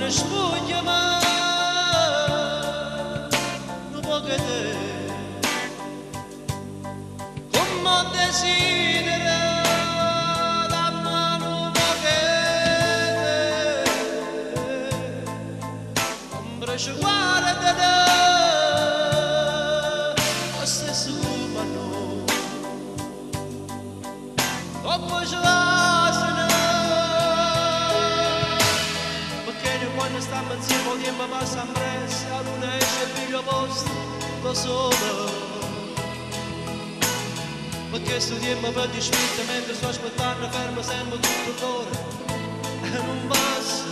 mi sfugge mai, non può vedere come desidera la mano che ombra ci guarda lo stesso come noi, come ce l'ha quando stiamo insieme il tempo passa in fretta, la luna esce il figlio posto da solo. Perché sto tempo per dispetto mentre sto aspettando fermo sempre tutto l'ora e non passa.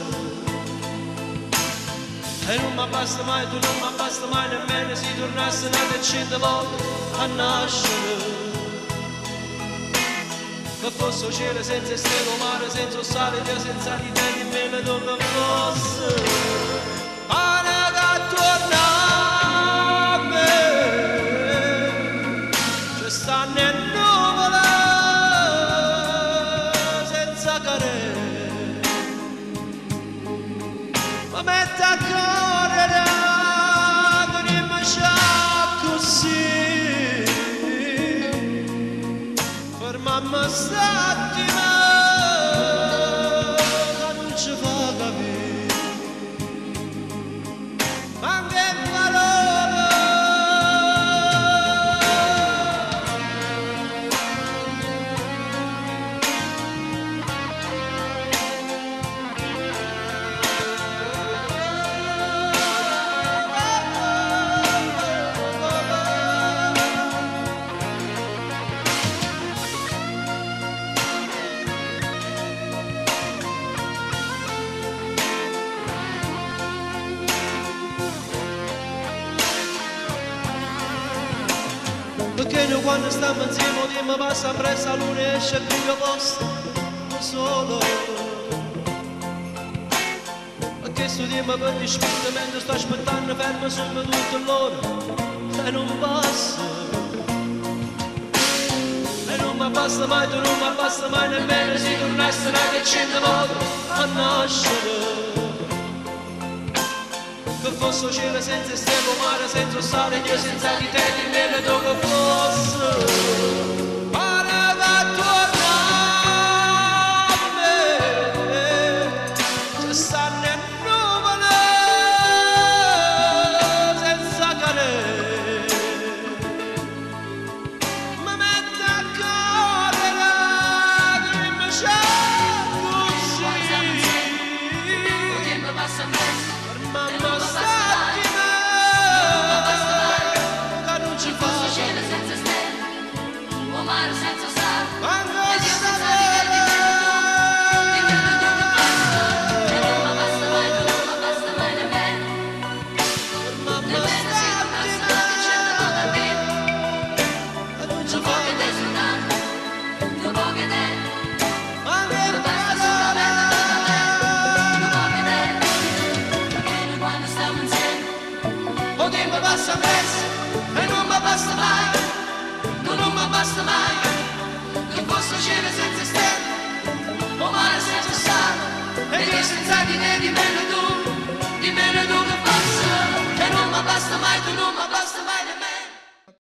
E non mi basta mai, tu non mi basta mai nemmeno se tornasse una decina volte a nascere. Che fosse un cielo senza stelle, un mare senza sale, Dio senza di te, di me dove fosse. Pane che torna a me, ci stanno in nuvole senza carere, ma mette a correre con il masciacco così. Mamma stattima che non ci fa capire anche parole. Perché noi quando stiamo insieme il tempo passa presso, la luna esce il figlio posto da solo. Perché sto tempo per dispetto mentre sto aspettando fermo sempre tutto l'ora e non passa. E non mi basta mai, tu non mi basta mai nemmeno se tornasse una decina volte a nascere. Che fosse un cielo senza stelle, un mare senza sale, Dio senza di te, di me dove fosse.